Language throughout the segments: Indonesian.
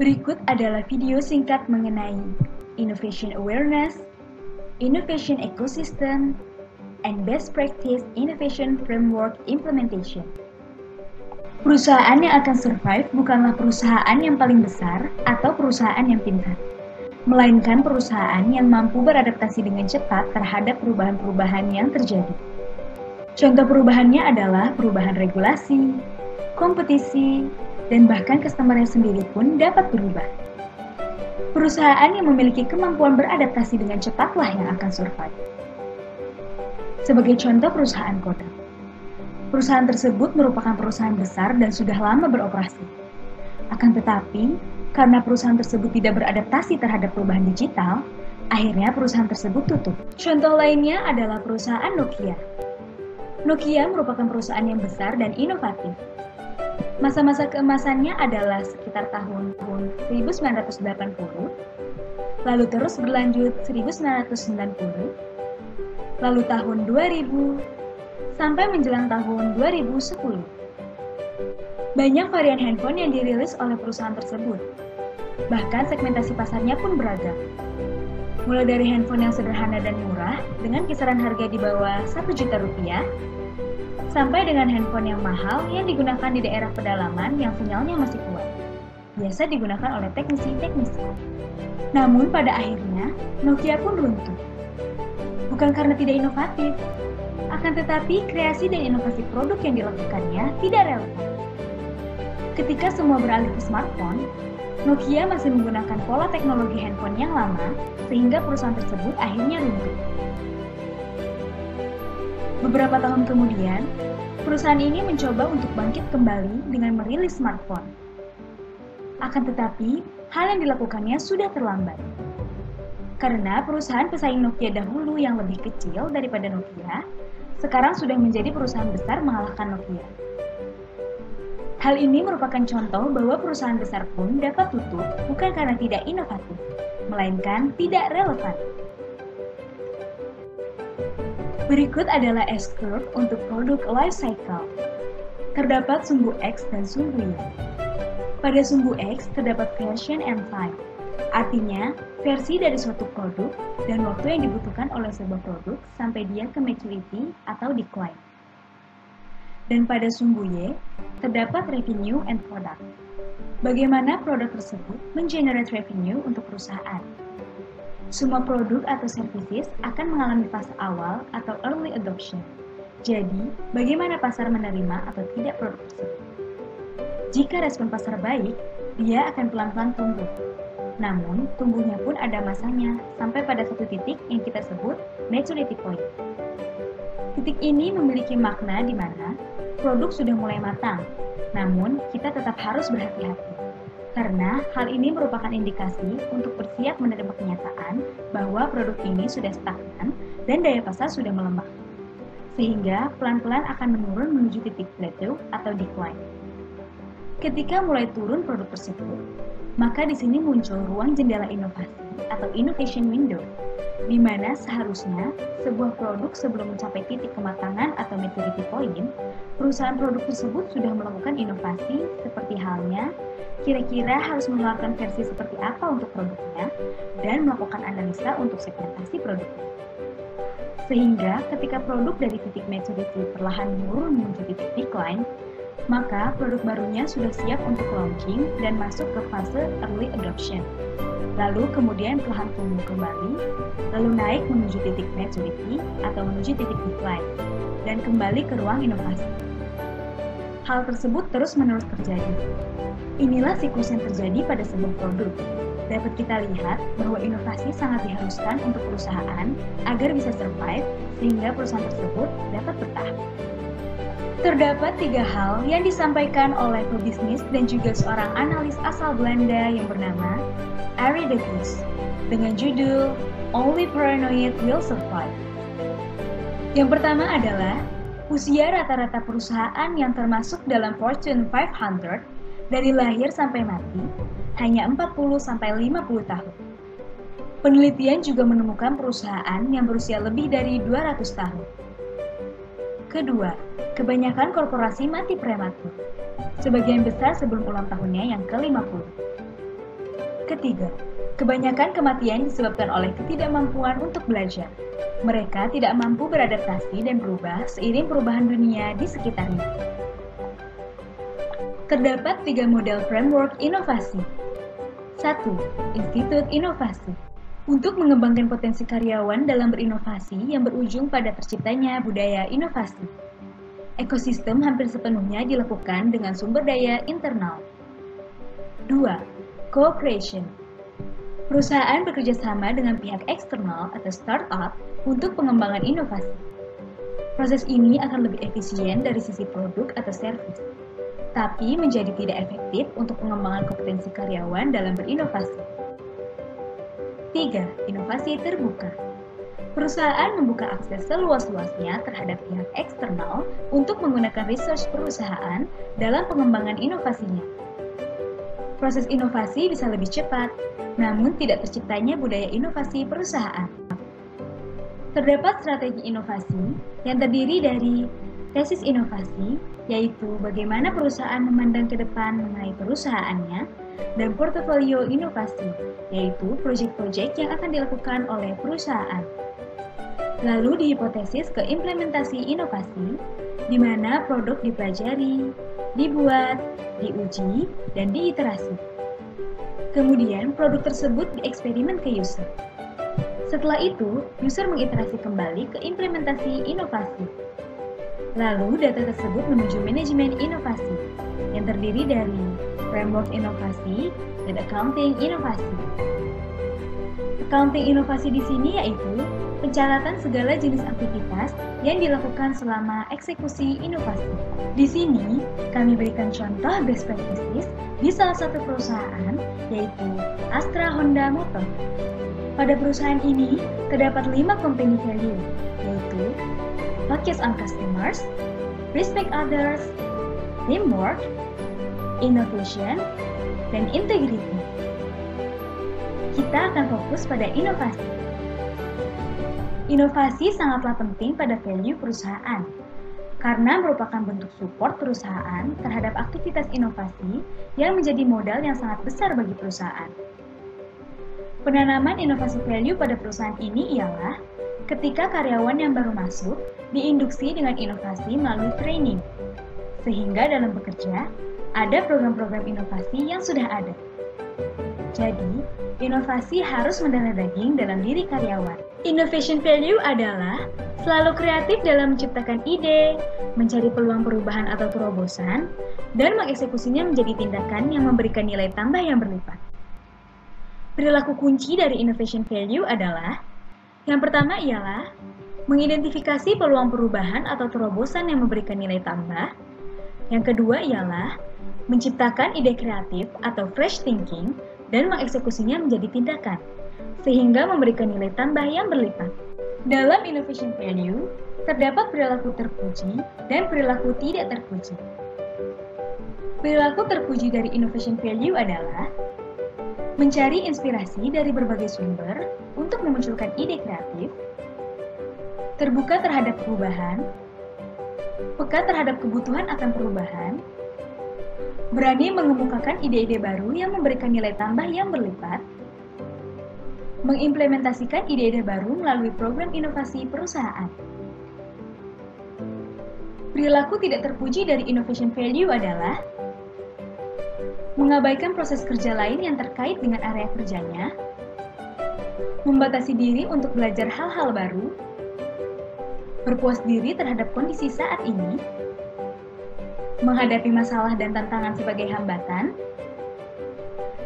Berikut adalah video singkat mengenai Innovation Awareness, Innovation Ecosystem, and Best Practice Innovation Framework Implementation. Perusahaan yang akan survive bukanlah perusahaan yang paling besar atau perusahaan yang pintar, melainkan perusahaan yang mampu beradaptasi dengan cepat terhadap perubahan-perubahan yang terjadi. Contoh perubahannya adalah perubahan regulasi, kompetisi, dan bahkan customer-nya sendiri pun dapat berubah. Perusahaan yang memiliki kemampuan beradaptasi dengan cepatlah yang akan survive. Sebagai contoh perusahaan Kodak. Perusahaan tersebut merupakan perusahaan besar dan sudah lama beroperasi. Akan tetapi, karena perusahaan tersebut tidak beradaptasi terhadap perubahan digital, akhirnya perusahaan tersebut tutup. Contoh lainnya adalah perusahaan Nokia. Nokia merupakan perusahaan yang besar dan inovatif. Masa-masa keemasannya adalah sekitar tahun 1980, lalu terus berlanjut 1990, lalu tahun 2000, sampai menjelang tahun 2010. Banyak varian handphone yang dirilis oleh perusahaan tersebut. Bahkan segmentasi pasarnya pun beragam. Mulai dari handphone yang sederhana dan murah dengan kisaran harga di bawah 1 juta rupiah, sampai dengan handphone yang mahal yang digunakan di daerah pedalaman yang sinyalnya masih kuat. Biasa digunakan oleh teknisi-teknisi. Namun pada akhirnya, Nokia pun runtuh. Bukan karena tidak inovatif, akan tetapi kreasi dan inovasi produk yang dilakukannya tidak relevan. Ketika semua beralih ke smartphone, Nokia masih menggunakan pola teknologi handphone yang lama, sehingga perusahaan tersebut akhirnya runtuh. Beberapa tahun kemudian, perusahaan ini mencoba untuk bangkit kembali dengan merilis smartphone. Akan tetapi, hal yang dilakukannya sudah terlambat. Karena perusahaan pesaing Nokia dahulu yang lebih kecil daripada Nokia, sekarang sudah menjadi perusahaan besar mengalahkan Nokia. Hal ini merupakan contoh bahwa perusahaan besar pun dapat tutup bukan karena tidak inovatif, melainkan tidak relevan. Berikut adalah S-curve untuk produk life cycle. Terdapat sumbu X dan sumbu Y. Pada sumbu X terdapat version and time, artinya versi dari suatu produk dan waktu yang dibutuhkan oleh sebuah produk sampai dia ke maturity atau decline. Dan pada sumbu Y terdapat revenue and product. Bagaimana produk tersebut mengenerate revenue untuk perusahaan. Semua produk atau services akan mengalami fase awal atau early adoption. Jadi, bagaimana pasar menerima atau tidak produk tersebut? Jika respon pasar baik, dia akan pelan-pelan tumbuh. Namun, tumbuhnya pun ada masanya, sampai pada satu titik yang kita sebut maturity point. Titik ini memiliki makna di mana produk sudah mulai matang, namun kita tetap harus berhati-hati. Karena hal ini merupakan indikasi untuk bersiap menerima kenyataan bahwa produk ini sudah stagnan dan daya pasar sudah melemah. Sehingga pelan-pelan akan menurun menuju titik plateau atau decline. Ketika mulai turun produk tersebut, maka di sini muncul ruang jendela inovasi atau innovation window, di mana seharusnya sebuah produk sebelum mencapai titik kematangan atau maturity point, perusahaan produk tersebut sudah melakukan inovasi seperti halnya kira-kira harus mengeluarkan versi seperti apa untuk produknya dan melakukan analisa untuk segmentasi produknya. Sehingga ketika produk dari titik maturity perlahan menurun menuju titik decline, maka produk barunya sudah siap untuk launching dan masuk ke fase early adoption. Lalu kemudian perlahan tumbuh kembali, lalu naik menuju titik maturity atau menuju titik decline, dan kembali ke ruang inovasi. Hal tersebut terus-menerus terjadi. Inilah siklus yang terjadi pada sebuah produk. Dapat kita lihat bahwa inovasi sangat diharuskan untuk perusahaan agar bisa survive, sehingga perusahaan tersebut dapat bertahan. Terdapat 3 hal yang disampaikan oleh pebisnis dan juga seorang analis asal Belanda yang bernama Arie de Geus dengan judul Only Paranoid Will Survive. Yang pertama adalah usia rata-rata perusahaan yang termasuk dalam Fortune 500 dari lahir sampai mati hanya 40-50 tahun. Penelitian juga menemukan perusahaan yang berusia lebih dari 200 tahun. Kedua, kebanyakan korporasi mati prematur, sebagian besar sebelum ulang tahunnya yang ke-50. Ketiga, kebanyakan kematian disebabkan oleh ketidakmampuan untuk belajar. Mereka tidak mampu beradaptasi dan berubah seiring perubahan dunia di sekitarnya. Terdapat 3 model framework inovasi. 1. Institut Inovasi. Untuk mengembangkan potensi karyawan dalam berinovasi yang berujung pada terciptanya budaya inovasi. Ekosistem hampir sepenuhnya dilakukan dengan sumber daya internal. 2. Co-creation. Perusahaan bekerja sama dengan pihak eksternal atau startup untuk pengembangan inovasi. Proses ini akan lebih efisien dari sisi produk atau servis, tapi menjadi tidak efektif untuk pengembangan kompetensi karyawan dalam berinovasi. 3. Inovasi terbuka. Perusahaan membuka akses seluas-luasnya terhadap pihak eksternal untuk menggunakan research perusahaan dalam pengembangan inovasinya. Proses inovasi bisa lebih cepat, namun tidak terciptanya budaya inovasi perusahaan. Terdapat strategi inovasi yang terdiri dari tesis inovasi, yaitu bagaimana perusahaan memandang ke depan mengenai perusahaannya, dan portofolio inovasi, yaitu proyek-proyek yang akan dilakukan oleh perusahaan. Lalu dihipotesis ke implementasi inovasi, di mana produk dipelajari, dibuat, diuji, dan diiterasi. Kemudian produk tersebut dieksperimen ke user. Setelah itu, user mengiterasi kembali ke implementasi inovasi. Lalu data tersebut menuju manajemen inovasi, yang terdiri dari framework inovasi dan accounting inovasi. Accounting inovasi di sini yaitu pencatatan segala jenis aktivitas yang dilakukan selama eksekusi inovasi. Di sini, kami berikan contoh best practices di salah satu perusahaan, yaitu Astra Honda Motor. Pada perusahaan ini, terdapat 5 company value, yaitu focus on customers, respect others, teamwork, innovation, dan integrity. Kita akan fokus pada inovasi. Inovasi sangatlah penting pada value perusahaan, karena merupakan bentuk support perusahaan terhadap aktivitas inovasi yang menjadi modal yang sangat besar bagi perusahaan. Penanaman inovasi value pada perusahaan ini ialah ketika karyawan yang baru masuk diinduksi dengan inovasi melalui training, sehingga dalam bekerja ada program-program inovasi yang sudah ada. Jadi, inovasi harus mendarah daging dalam diri karyawan. Innovation value adalah selalu kreatif dalam menciptakan ide, mencari peluang perubahan atau terobosan, dan mengeksekusinya menjadi tindakan yang memberikan nilai tambah yang berlipat. Perilaku kunci dari innovation value adalah yang pertama ialah mengidentifikasi peluang perubahan atau terobosan yang memberikan nilai tambah. Yang kedua ialah menciptakan ide kreatif atau fresh thinking dan mengeksekusinya menjadi tindakan, sehingga memberikan nilai tambah yang berlipat. Dalam innovation value, terdapat perilaku terpuji dan perilaku tidak terpuji. Perilaku terpuji dari innovation value adalah mencari inspirasi dari berbagai sumber untuk memunculkan ide kreatif, terbuka terhadap perubahan, peka terhadap kebutuhan akan perubahan, berani mengemukakan ide-ide baru yang memberikan nilai tambah yang berlipat, mengimplementasikan ide-ide baru melalui program inovasi perusahaan. Perilaku tidak terpuji dari innovation value adalah mengabaikan proses kerja lain yang terkait dengan area kerjanya, membatasi diri untuk belajar hal-hal baru, berpuas diri terhadap kondisi saat ini, menghadapi masalah dan tantangan sebagai hambatan,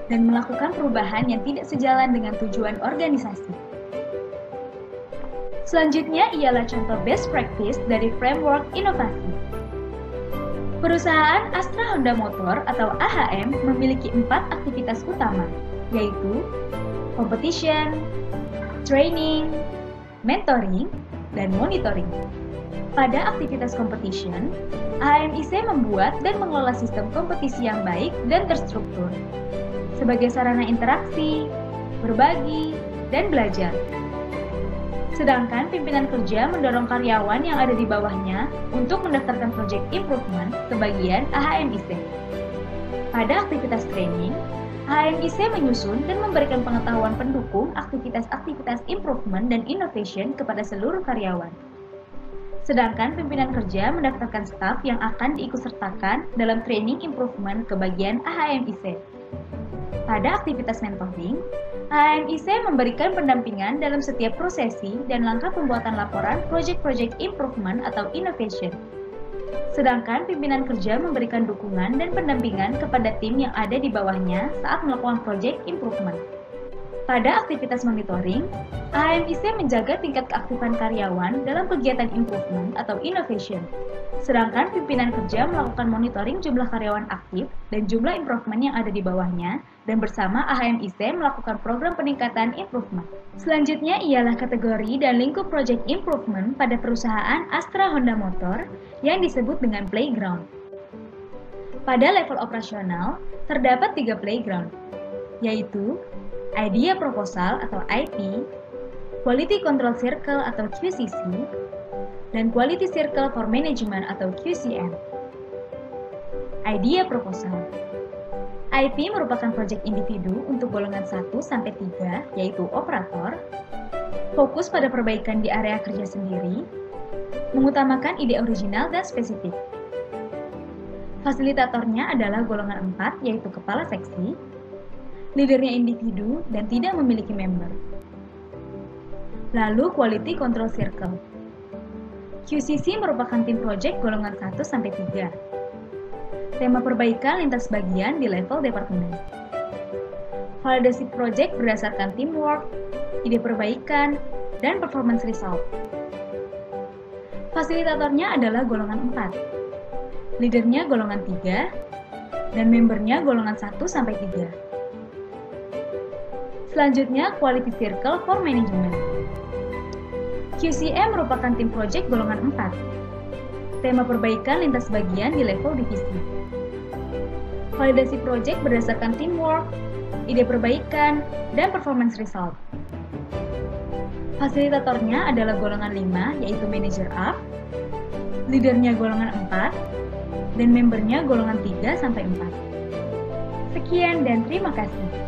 dan melakukan perubahan yang tidak sejalan dengan tujuan organisasi. Selanjutnya ialah contoh best practice dari framework inovasi. Perusahaan Astra Honda Motor atau AHM memiliki 4 aktivitas utama, yaitu competition, training, mentoring, dan monitoring. Pada aktivitas competition, AHMIC membuat dan mengelola sistem kompetisi yang baik dan terstruktur, sebagai sarana interaksi, berbagi, dan belajar. Sedangkan pimpinan kerja mendorong karyawan yang ada di bawahnya untuk mendaftarkan proyek improvement ke bagian AHMIC. Pada aktivitas training, HMIC menyusun dan memberikan pengetahuan pendukung aktivitas-aktivitas improvement dan innovation kepada seluruh karyawan. Sedangkan pimpinan kerja mendaftarkan staf yang akan diikutsertakan dalam training improvement ke bagian HMIC. Pada aktivitas mentoring, HMIC memberikan pendampingan dalam setiap prosesi dan langkah pembuatan laporan project-project improvement atau innovation. Sedangkan pimpinan kerja memberikan dukungan dan pendampingan kepada tim yang ada di bawahnya saat melakukan project improvement. Pada aktivitas monitoring, HMIC menjaga tingkat keaktifan karyawan dalam kegiatan improvement atau innovation. Sedangkan pimpinan kerja melakukan monitoring jumlah karyawan aktif dan jumlah improvement yang ada di bawahnya, dan bersama HMIC melakukan program peningkatan improvement. Selanjutnya ialah kategori dan lingkup project improvement pada perusahaan Astra Honda Motor yang disebut dengan playground. Pada level operasional, terdapat 3 playground, yaitu Idea Proposal atau IP, Quality Control Circle atau QCC, dan Quality Circle for Management atau QCM. Idea Proposal. IP merupakan proyek individu untuk golongan 1-3, yaitu operator, fokus pada perbaikan di area kerja sendiri, mengutamakan ide original dan spesifik. Fasilitatornya adalah golongan 4, yaitu kepala seksi, leadernya individu dan tidak memiliki member. Lalu Quality Control Circle. QCC merupakan tim project golongan 1-3. Tema perbaikan lintas bagian di level departemen. Validasi project berdasarkan teamwork, ide perbaikan, dan performance result. Fasilitatornya adalah golongan 4. Leadernya golongan 3, dan membernya golongan 1-3. Selanjutnya, Quality Circle for Management. QCM merupakan tim project golongan 4. Tema perbaikan lintas bagian di level divisi. Validasi project berdasarkan teamwork, ide perbaikan, dan performance result. Fasilitatornya adalah golongan 5, yaitu Manager Up, leadernya golongan 4, dan membernya golongan 3-4. Sekian dan terima kasih.